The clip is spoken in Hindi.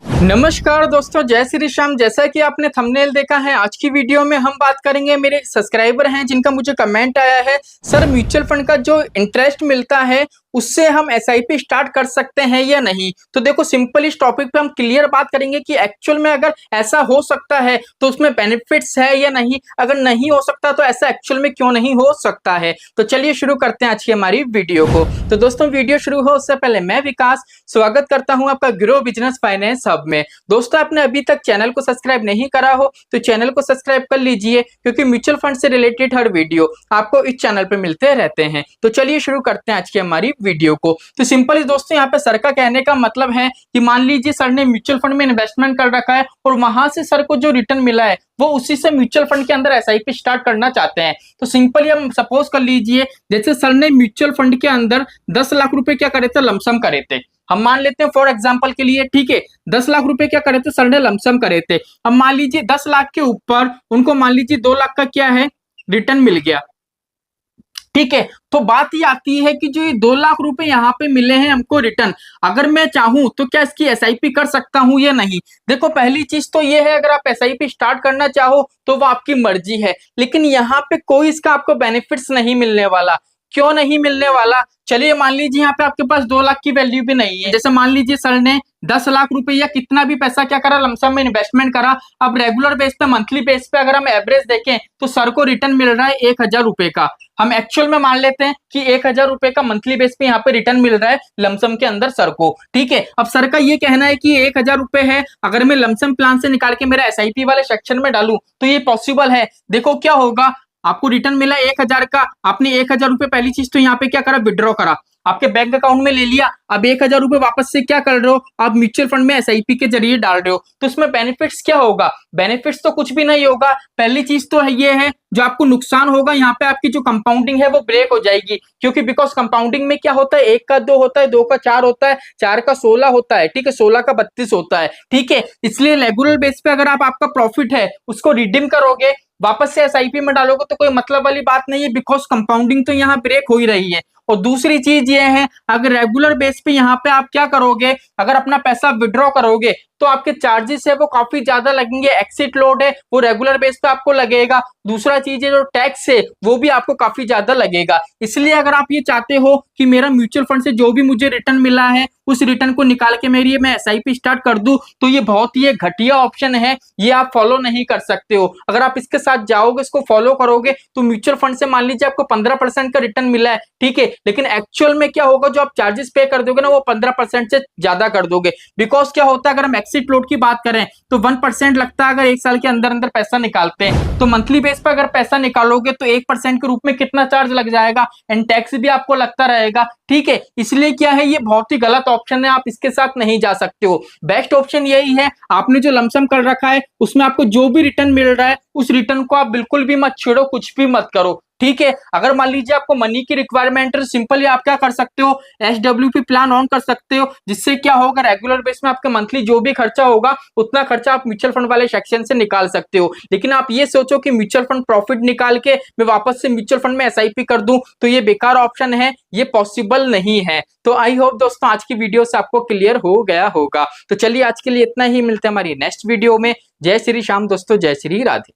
नमस्कार दोस्तों, जय श्री श्याम। जैसा कि आपने थंबनेल देखा है, आज की वीडियो में हम बात करेंगे। मेरे सब्सक्राइबर हैं जिनका मुझे कमेंट आया है, सर म्यूचुअल फंड का जो इंटरेस्ट मिलता है उससे हम एसआईपी स्टार्ट कर सकते हैं या नहीं। तो देखो, सिंपल इस टॉपिक पे हम क्लियर बात करेंगे कि एक्चुअल में अगर ऐसा हो सकता है तो उसमें बेनिफिट्स है या नहीं, अगर नहीं हो सकता तो ऐसा एक्चुअल में क्यों नहीं हो सकता है। तो चलिए शुरू करते हैं आज की हमारी वीडियो को। तो दोस्तों, वीडियो शुरू हो उससे पहले मैं विकास स्वागत करता हूं आपका ग्रो बिजनेस फाइनेंस हब में। दोस्तों, आपने अभी तक चैनल को सब्सक्राइब नहीं करा हो तो चैनल को सब्सक्राइब कर लीजिए, क्योंकि म्यूचुअल फंड से रिलेटेड हर वीडियो आपको इस चैनल पे मिलते रहते हैं। तो चलिए शुरू करते हैं आज की हमारी वीडियो को। तो सिंपली दोस्तों, यहाँ पे सर का कहने का मतलब है कि मान लीजिए सर ने म्यूचुअल फंड में इन्वेस्टमेंट कर रखा है और वहां से सर को जो रिटर्न मिला है वो उसी से म्यूचुअल फंड के अंदर एसआईपी स्टार्ट करना चाहते हैं। तो सिंपली हम सपोज कर लीजिए, जैसे सर ने म्यूचुअल फंड के अंदर 10 लाख रुपए क्या करे थे, लमसम करे थे। हम मान लेते हैं फॉर एग्जांपल के लिए, ठीक है, 10 लाख रुपए क्या करे थे सर ने, लमसम करे थे। अब मान लीजिए 10 लाख के ऊपर उनको मान लीजिए 2 लाख का क्या है, रिटर्न मिल गया। ठीक है, तो बात ये आती है कि जो ये 2 लाख रुपए यहाँ पे मिले हैं हमको रिटर्न, अगर मैं चाहूं तो क्या इसकी एसआईपी कर सकता हूं या नहीं। देखो, पहली चीज तो ये है, अगर आप एसआईपी स्टार्ट करना चाहो तो वो आपकी मर्जी है, लेकिन यहाँ पे कोई इसका आपको बेनिफिट्स नहीं मिलने वाला। क्यों नहीं मिलने वाला? चलिए मान लीजिए यहाँ पे आपके पास 2 लाख की वैल्यू भी नहीं है। जैसे मान लीजिए सर ने 10 लाख रुपए या कितना भी पैसा क्या करा, लमसम में इन्वेस्टमेंट करा। अब रेगुलर बेस पे, मंथली बेस पे अगर हम एवरेज देखें तो सर को रिटर्न मिल रहा है 1,000 रुपए का। हम एक्चुअल में मान लेते हैं कि 1,000 रुपए का मंथली बेस पे यहाँ पे रिटर्न मिल रहा है लमसम के अंदर सर को। ठीक है, अब सर का ये कहना है कि 1,000 रुपए है, अगर मैं लमसम प्लान से निकाल के मेरा एसआईपी वाले सेक्शन में डालूं तो ये पॉसिबल है। देखो क्या होगा, आपको रिटर्न मिला 1,000 का, आपने 1,000 रुपए पहली चीज तो यहाँ पे क्या करा, विड्रॉ करा, आपके बैंक अकाउंट में ले लिया। अब 1,000 रुपए वापस से क्या कर रहे हो, आप म्यूचुअल फंड में एसआईपी के जरिए डाल रहे हो। तो इसमें बेनिफिट्स क्या होगा? बेनिफिट्स तो कुछ भी नहीं होगा। पहली चीज तो ये है, जो आपको नुकसान होगा यहाँ पे, आपकी जो कंपाउंडिंग है वो ब्रेक हो जाएगी। क्योंकि बिकॉज कंपाउंडिंग में क्या होता है, 1 का 2 होता है, 2 का 4 होता है, 4 का 16 होता है, ठीक है, 16 का 32 होता है। ठीक है, इसलिए रेगुलर बेस पे अगर आप आपका प्रॉफिट है उसको रिडीम करोगे, वापस से एसआईपी में डालोगे तो कोई मतलब वाली बात नहीं है, बिकॉज कंपाउंडिंग तो यहाँ ब्रेक हो ही रही है। और दूसरी चीज ये है, अगर रेगुलर बेस पे यहाँ पे आप क्या करोगे, अगर अपना पैसा विड्रॉ करोगे तो आपके चार्जेस है वो काफी ज्यादा लगेंगे। एक्सिट लोड है वो रेगुलर बेस पे आपको लगेगा। दूसरा चीज है, जो टैक्स है वो भी आपको काफी ज्यादा लगेगा। इसलिए अगर आप ये चाहते हो कि मेरा म्यूचुअल फंड से जो भी मुझे रिटर्न मिला है उस रिटर्न को निकाल के मेरी मैं एसआईपी स्टार्ट कर दूं, तो ये बहुत ही घटिया ऑप्शन है, ये आप फॉलो नहीं कर सकते हो। अगर आप इसके साथ जाओगे, इसको फॉलो करोगे, तो म्यूचुअल फंड से मान लीजिए आपको 15% का रिटर्न मिला है, ठीक है, लेकिन एक्चुअल में क्या होगा, जो आप चार्जेस पे कर दोगे ना वो 15% से ज्यादा कर दोगे। बिकॉज क्या होता है, अगर हम एक्सिट लोड की बात करें तो 1% लगता है अगर 1 साल के अंदर अंदर पैसा निकालते हैं। तो मंथली बेस पर अगर पैसा निकालोगे तो 1% के रूप में कितना चार्ज लग जाएगा, एंड टैक्स भी आपको लगता रहेगा। ठीक है, इसलिए क्या है, ये बहुत ही गलत ऑप्शन है, आप इसके साथ नहीं जा सकते हो। बेस्ट ऑप्शन यही है, आपने जो लमसम कर रखा है उसमें आपको जो भी रिटर्न मिल रहा है उस रिटर्न को आप बिल्कुल भी मत छेड़ो, कुछ भी मत करो। ठीक है, अगर मान लीजिए आपको मनी की रिक्वायरमेंट है तो सिंपली आप क्या कर सकते हो, एसडब्ल्यूपी प्लान ऑन कर सकते हो, जिससे क्या होगा, रेगुलर बेस में आपके मंथली जो भी खर्चा होगा उतना खर्चा आप म्यूचुअल फंड वाले सेक्शन से निकाल सकते हो। लेकिन आप ये सोचो कि म्यूचुअल फंड प्रॉफिट निकाल के मैं वापस से म्यूचुअल फंड में एसआईपी कर दूं, तो ये बेकार ऑप्शन है, ये पॉसिबल नहीं है। तो आई होप दोस्तों आज की वीडियो से आपको क्लियर हो गया होगा। तो चलिए आज के लिए इतना ही, मिलते हैं हमारी नेक्स्ट वीडियो में। जय श्री श्याम दोस्तों, जय श्री राधे।